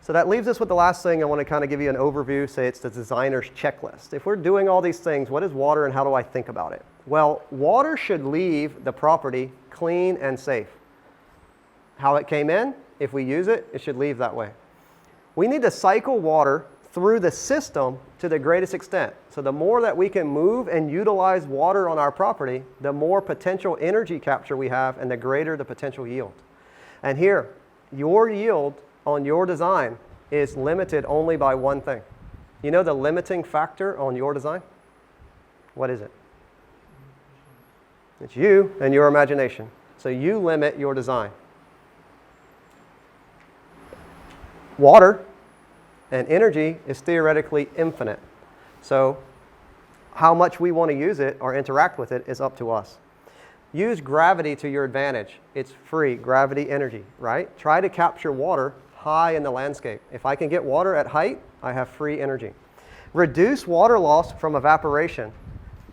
So that leaves us with the last thing. I want to kind of give you an overview, say it's the designer's checklist. If we're doing all these things, what is water and how do I think about it? Well, water should leave the property clean and safe. How it came in, if we use it, it should leave that way. We need to cycle water through the system to the greatest extent. So the more that we can move and utilize water on our property, the more potential energy capture we have and the greater the potential yield. And here, your yield on your design is limited only by one thing. You know the limiting factor on your design? What is it? It's you and your imagination. So you limit your design. Water and energy is theoretically infinite. So how much we want to use it or interact with it is up to us. Use gravity to your advantage. It's free, gravity energy, right? Try to capture water high in the landscape. If I can get water at height, I have free energy. Reduce water loss from evaporation.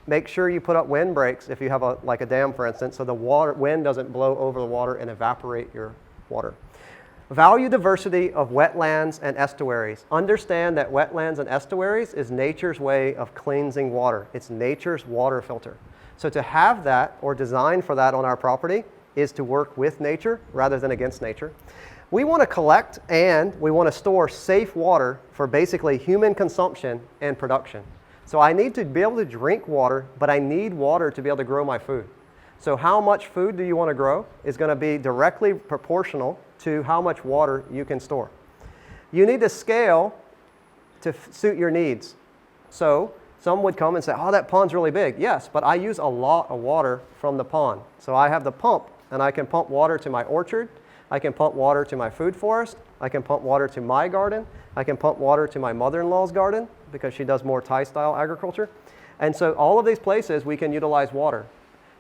Make sure you put up windbreaks if you have like a dam, for instance, so the wind doesn't blow over the water and evaporate your water. Value diversity of wetlands and estuaries. Understand that wetlands and estuaries is nature's way of cleansing water. It's nature's water filter. So to have that or design for that on our property is to work with nature rather than against nature. We want to collect and we want to store safe water for basically human consumption and production. So I need to be able to drink water, but I need water to be able to grow my food. So how much food do you want to grow is going to be directly proportional to how much water you can store. You need to scale to suit your needs. So some would come and say, oh, that pond's really big. Yes, but I use a lot of water from the pond. So I have the pump, and I can pump water to my orchard. I can pump water to my food forest. I can pump water to my garden. I can pump water to my mother-in-law's garden because she does more Thai-style agriculture. And so all of these places we can utilize water.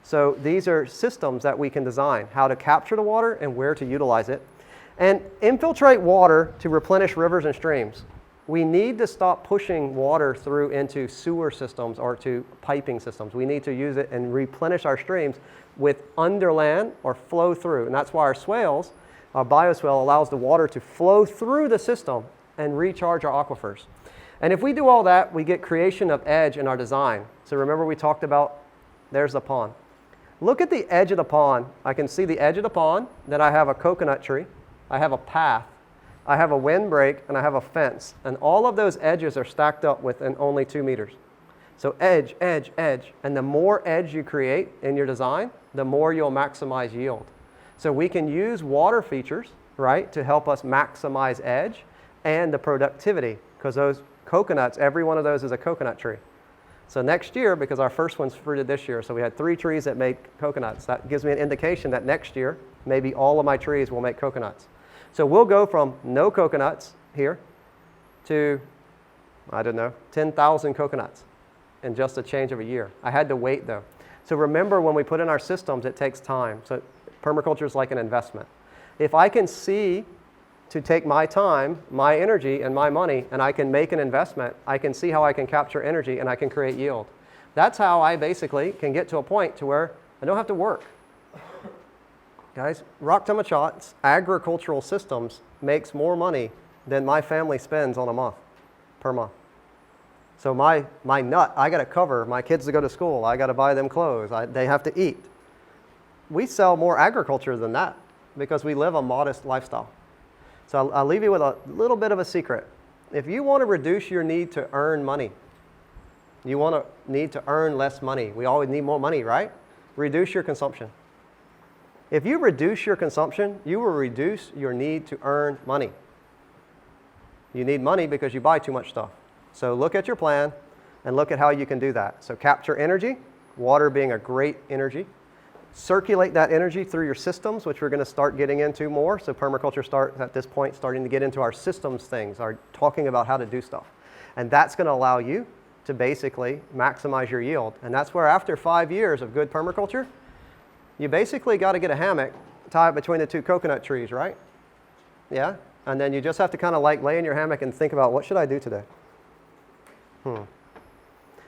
So these are systems that we can design, how to capture the water and where to utilize it. And infiltrate water to replenish rivers and streams. We need to stop pushing water through into sewer systems or to piping systems. We need to use it and replenish our streams with underland or flow through. And that's why our swales, our bioswale, allows the water to flow through the system and recharge our aquifers. And if we do all that, we get creation of edge in our design. So remember we talked about, there's the pond. Look at the edge of the pond. I can see the edge of the pond. Then I have a coconut tree. I have a path. I have a windbreak, and I have a fence. And all of those edges are stacked up within only 2 meters. So edge, edge, edge. And the more edge you create in your design, the more you'll maximize yield. So we can use water features, right, to help us maximize edge and the productivity, because those coconuts, every one of those is a coconut tree. So next year, because our first one's fruited this year, so we had 3 trees that make coconuts. That gives me an indication that next year, maybe all of my trees will make coconuts. So we'll go from no coconuts here to, I don't know, 10,000 coconuts in just a change of a year. I had to wait though. So remember, when we put in our systems, it takes time. So permaculture is like an investment. If I can see to take my time, my energy, and my money, and I can make an investment, I can see how I can capture energy and I can create yield. That's how I basically can get to a point to where I don't have to work. Guys, Raktamachat's agricultural systems makes more money than my family spends on a month, per month. So my nut, I got to cover my kids to go to school. I got to buy them clothes. They have to eat. We sell more agriculture than that because we live a modest lifestyle. So I'll leave you with a little bit of a secret. If you want to reduce your need to earn money, you want to need to earn less money. We always need more money, right? Reduce your consumption. If you reduce your consumption, you will reduce your need to earn money. You need money because you buy too much stuff. So look at your plan and look at how you can do that. So capture energy, water being a great energy. Circulate that energy through your systems, which we're going to start getting into more. So permaculture starts at this point starting to get into our systems things, our talking about how to do stuff. And that's going to allow you to basically maximize your yield. And that's where after 5 years of good permaculture, you basically got to get a hammock, tie it between the 2 coconut trees, right? Yeah? And then you just have to kind of like lay in your hammock and think about, what should I do today?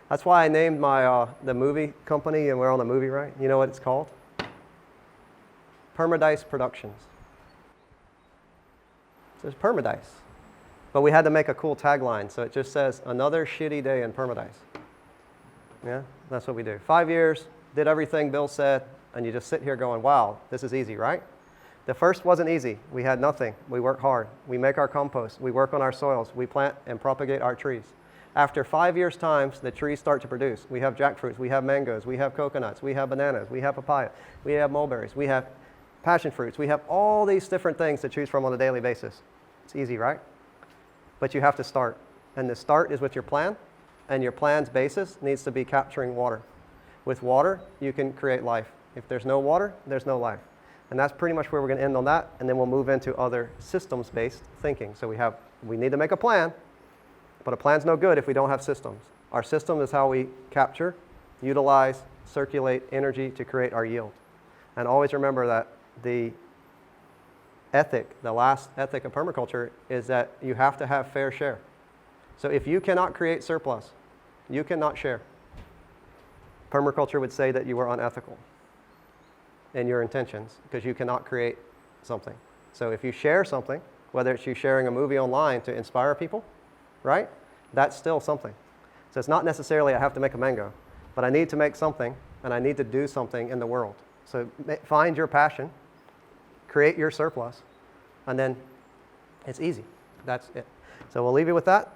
That's why I named my the movie company, and we're on the movie, right? You know what it's called? Permadice Productions. So it's Permadice. But we had to make a cool tagline, so it just says, another shitty day in Permadise. Yeah, that's what we do. 5 years, did everything Bill said, and you just sit here going, wow, this is easy, right? The first wasn't easy. We had nothing. We work hard. We make our compost. We work on our soils. We plant and propagate our trees. After 5 years' time, the trees start to produce. We have jackfruits. We have mangoes. We have coconuts. We have bananas. We have papaya. We have mulberries. We have passion fruits. We have all these different things to choose from on a daily basis. It's easy, right? But you have to start. And the start is with your plan. And your plan's basis needs to be capturing water. With water, you can create life. If there's no water, there's no life. And that's pretty much where we're going to end on that. And then we'll move into other systems-based thinking. So we need to make a plan. But a plan's no good if we don't have systems. Our system is how we capture, utilize, circulate energy to create our yield. And always remember that the last ethic of permaculture is that you have to have fair share. So if you cannot create surplus, you cannot share. Permaculture would say that you are unethical in your intentions because you cannot create something. So if you share something, whether it's you sharing a movie online to inspire people, right? That's still something. So it's not necessarily I have to make a mango, but I need to make something and I need to do something in the world. So find your passion, create your surplus, and then it's easy. That's it. So we'll leave you with that.